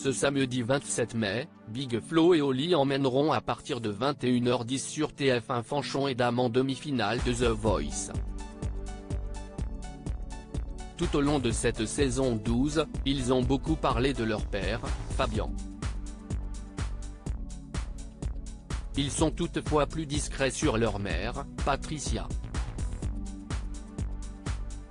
Ce samedi 27 mai, Big Flo et Oli emmèneront à partir de 21h10 sur TF1 Fanchon et Dame en demi-finale de The Voice. Tout au long de cette saison 12, ils ont beaucoup parlé de leur père, Fabien. Ils sont toutefois plus discrets sur leur mère, Patricia.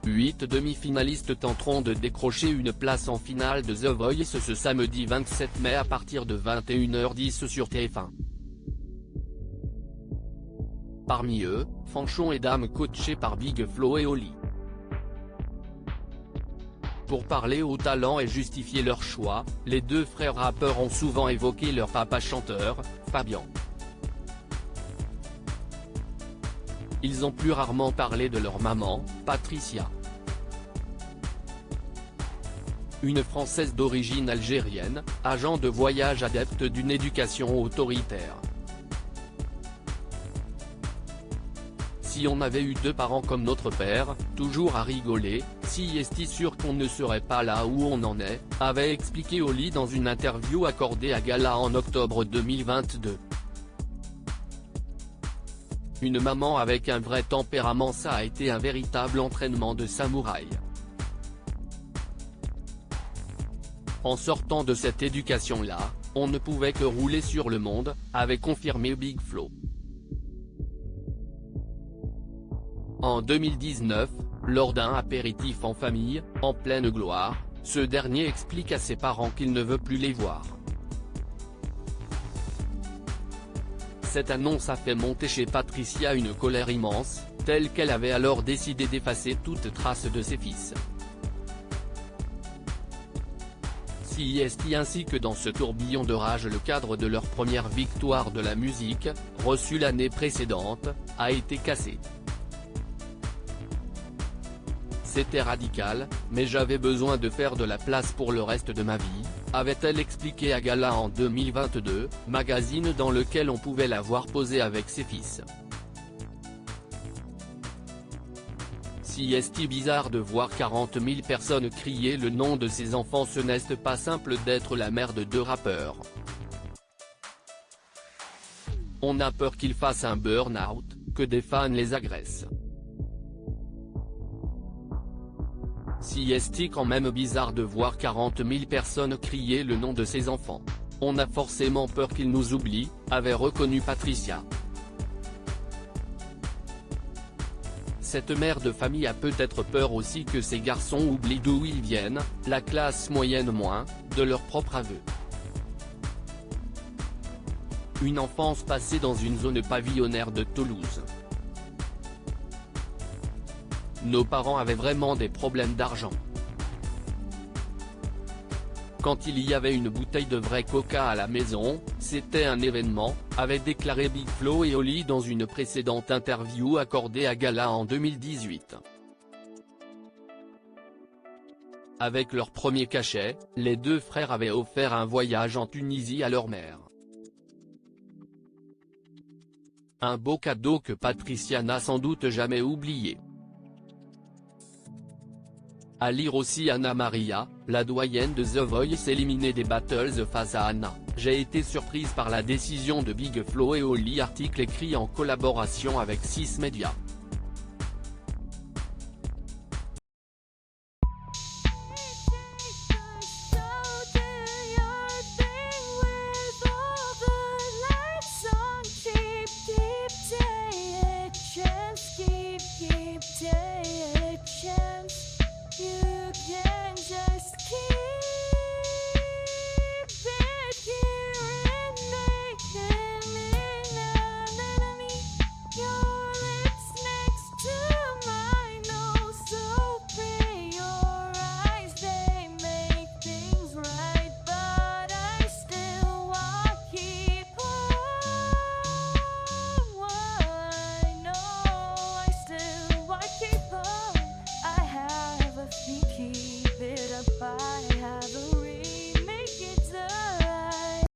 8 demi-finalistes tenteront de décrocher une place en finale de The Voice ce samedi 27 mai à partir de 21h10 sur TF1. Parmi eux, Fanchon et Dame coachés par Big Flo et Oli. Pour parler au talent et justifier leur choix, les deux frères rappeurs ont souvent évoqué leur papa chanteur, Fabien. Ils ont plus rarement parlé de leur maman, Patricia. Une Française d'origine algérienne, agent de voyage adepte d'une éducation autoritaire. Si on avait eu deux parents comme notre père, toujours à rigoler, si est sûr qu'on ne serait pas là où on en est, avait expliqué Oli dans une interview accordée à Gala en octobre 2022. Une maman avec un vrai tempérament, ça a été un véritable entraînement de samouraï. En sortant de cette éducation-là, on ne pouvait que rouler sur le monde, avait confirmé Big Flo. En 2019, lors d'un apéritif en famille, en pleine gloire, ce dernier explique à ses parents qu'il ne veut plus les voir. Cette annonce a fait monter chez Patricia une colère immense, telle qu'elle avait alors décidé d'effacer toute trace de ses fils. CIST ainsi que dans ce tourbillon de rage le cadre de leur première victoire de la musique, reçue l'année précédente, a été cassé. C'était radical, mais j'avais besoin de faire de la place pour le reste de ma vie, avait-elle expliqué à Gala en 2022, magazine dans lequel on pouvait la voir poser avec ses fils. Si est bizarre de voir 40 000 personnes crier le nom de ses enfants, ce n'est pas simple d'être la mère de deux rappeurs. On a peur qu'ils fassent un burn-out, que des fans les agressent. Si est quand même bizarre de voir 40 000 personnes crier le nom de ses enfants. On a forcément peur qu'ils nous oublient, avait reconnu Patricia. Cette mère de famille a peut-être peur aussi que ses garçons oublient d'où ils viennent, la classe moyenne moins, de leur propre aveu. Une enfance passée dans une zone pavillonnaire de Toulouse. Nos parents avaient vraiment des problèmes d'argent. Quand il y avait une bouteille de vrai coca à la maison, c'était un événement, avait déclaré Big Flo et Oli dans une précédente interview accordée à Gala en 2018. Avec leur premier cachet, les deux frères avaient offert un voyage en Tunisie à leur mère. Un beau cadeau que Patricia n'a sans doute jamais oublié. À lire aussi Anna Maria, la doyenne de The Voice éliminée des battles face à Anna. J'ai été surprise par la décision de Big Flo et Oli, article écrit en collaboration avec 6 Médias.